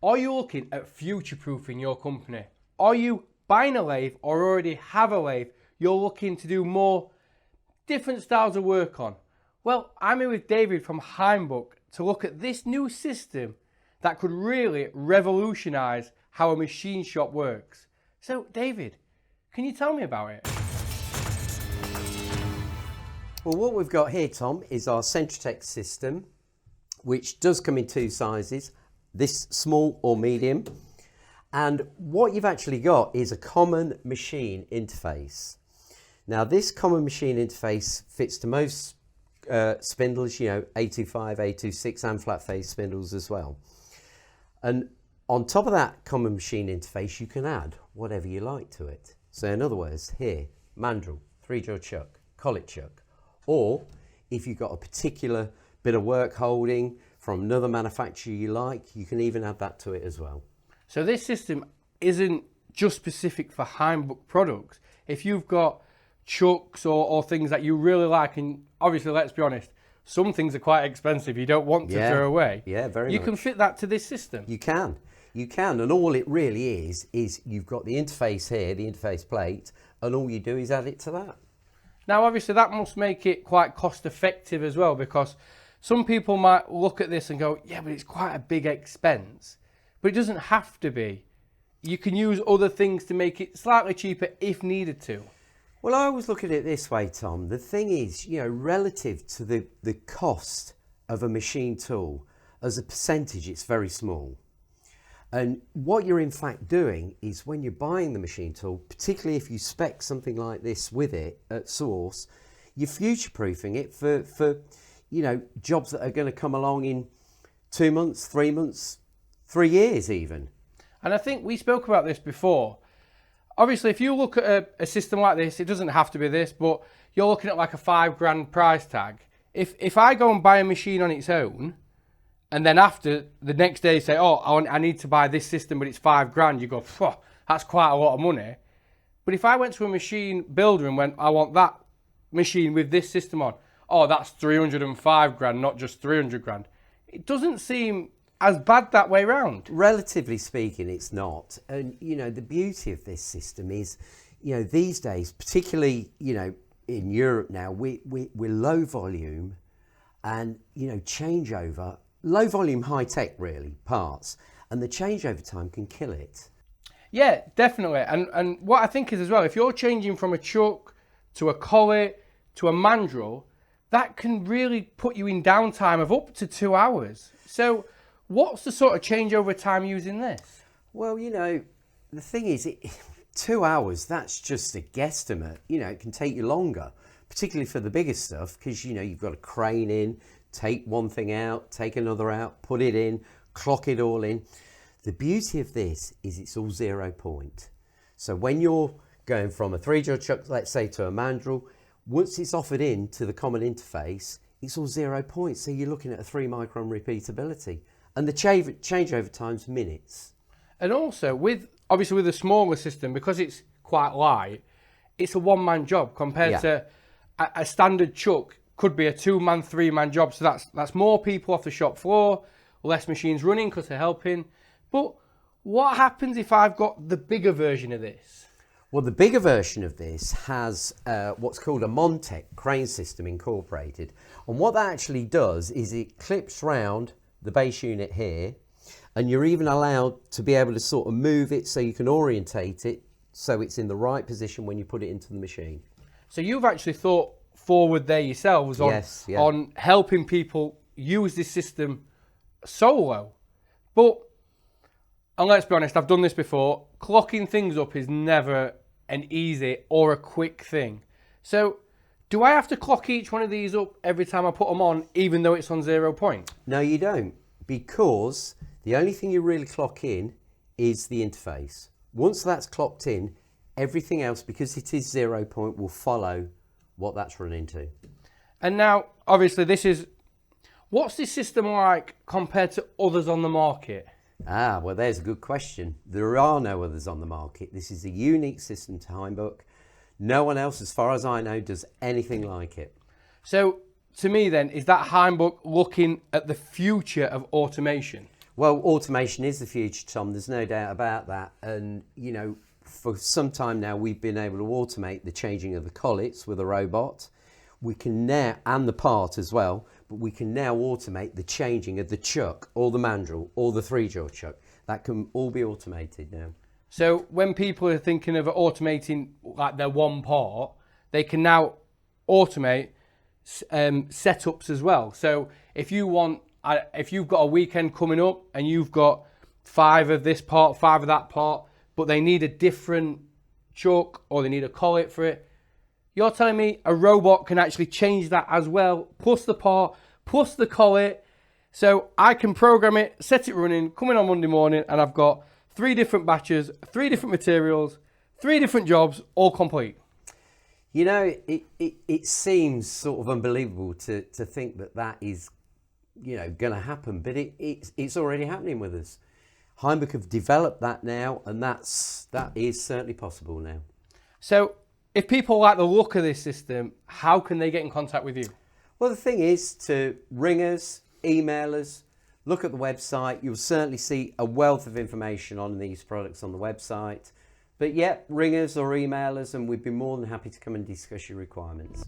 Are you looking at future-proofing your company? Are you buying a lathe or already have a lathe you're looking to do more different styles of work on? Well, I'm here with David from HAINBUCH to look at this new system that could really revolutionise how a machine shop works. So, David, can you tell me about it? Well, what we've got here, Tom, is our CentroteX system, which does come in two sizes, this small or medium. And what you've actually got is a common machine interface. Now, this common machine interface fits to most spindles, you know, A25, A26 and flat face spindles as well. And on top of that common machine interface, you can add whatever you like to it. So in other words, here, mandrel, 3-jaw chuck, collet chuck, or if you've got a particular bit of work holding from another manufacturer you like, you can even add that to it as well. So this system isn't just specific for HAINBUCH products. If you've got chucks or things that you really like, and obviously, let's be honest, some things are quite expensive you don't want to throw away. Yeah, very much. You can fit that to this system. You can, and all it really is you've got the interface here, the interface plate, and all you do is add it to that. Now, obviously, that must make it quite cost effective as well, because some people might look at this and go, yeah, but it's quite a big expense. But it doesn't have to be. You can use other things to make it slightly cheaper if needed to. Well, I always look at it this way, Tom. The thing is, you know, relative to the cost of a machine tool, as a percentage, it's very small. And what you're in fact doing is when you're buying the machine tool, particularly if you spec something like this with it at source, you're future-proofing it for you know, jobs that are going to come along in 2 months, 3 months, 3 years even. And I think we spoke about this before. Obviously, if you look at a system like this, it doesn't have to be this, but you're looking at like a £5 price tag. If I go and buy a machine on its own, and then after the next day say, oh, I need to buy this system, but it's £5, you go, that's quite a lot of money. But if I went to a machine builder and went, I want that machine with this system on, oh, that's £305, not just £300. It doesn't seem as bad that way round. Relatively speaking, it's not. And, you know, the beauty of this system is, you know, these days, particularly, you know, in Europe now, we're low volume and, you know, changeover, low volume, high tech really, parts. And the changeover time can kill it. Yeah, definitely. And what I think is as well, if you're changing from a chuck to a collet to a mandrel, that can really put you in downtime of up to 2 hours. So what's the sort of changeover time using this? Well, you know, the thing is, 2 hours, that's just a guesstimate. You know, it can take you longer, particularly for the bigger stuff, because, you know, you've got a crane in, take one thing out, take another out, put it in, clock it all in. The beauty of this is it's all 0 point. So when you're going from a 3-jaw chuck, let's say, to a mandrel, once it's offered in to the common interface, it's all 0 points. So you're looking at a 3 micron repeatability. And the changeover time's minutes. And also, obviously with a smaller system, because it's quite light, it's a one-man job compared to a standard chuck could be a 2-man, 3-man job. So that's more people off the shop floor, less machines running because they're helping. But what happens if I've got the bigger version of this? Well, the bigger version of this has what's called a Montec crane system incorporated. And what that actually does is it clips round the base unit here, and you're even allowed to be able to sort of move it so you can orientate it so it's in the right position when you put it into the machine. So you've actually thought forward there yourselves on helping people use this system solo. But, and let's be honest, I've done this before, clocking things up is never an easy or a quick thing. So do I have to clock each one of these up every time I put them on, even though it's on 0 point? No, you don't, because the only thing you really clock in is the interface. Once that's clocked in, everything else, because it is 0 point, will follow what that's run into. And now, obviously, what's this system like compared to others on the market? Well, there's a good question. There are no others on the market. This is a unique system to HAINBUCH. No one else, as far as I know, does anything like it. So, to me then, is that HAINBUCH looking at the future of automation? Well, automation is the future, Tom. There's no doubt about that. And, you know, for some time now, we've been able to automate the changing of the collets with a robot. We can now, and the part as well, but we can now automate the changing of the chuck or the mandrel or the 3-jaw chuck. That can all be automated now. So when people are thinking of automating like their one part, they can now automate setups as well. So if you want, if you've got a weekend coming up and you've got 5 of this part, 5 of that part, but they need a different chuck or they need a collet for it, you're telling me a robot can actually change that as well, plus the part, plus the collet. So I can program it, set it running, come in on Monday morning, and I've got 3 different batches, 3 different materials, 3 different jobs, all complete. You know, it seems sort of unbelievable to think that that is, you know, going to happen, but it's already happening with us. HAINBUCH have developed that now, and that is certainly possible now. So if people like the look of this system, how can they get in contact with you? Well, the thing is to ring us, email us, look at the website. You'll certainly see a wealth of information on these products on the website. But yeah, ring us or email us and we'd be more than happy to come and discuss your requirements.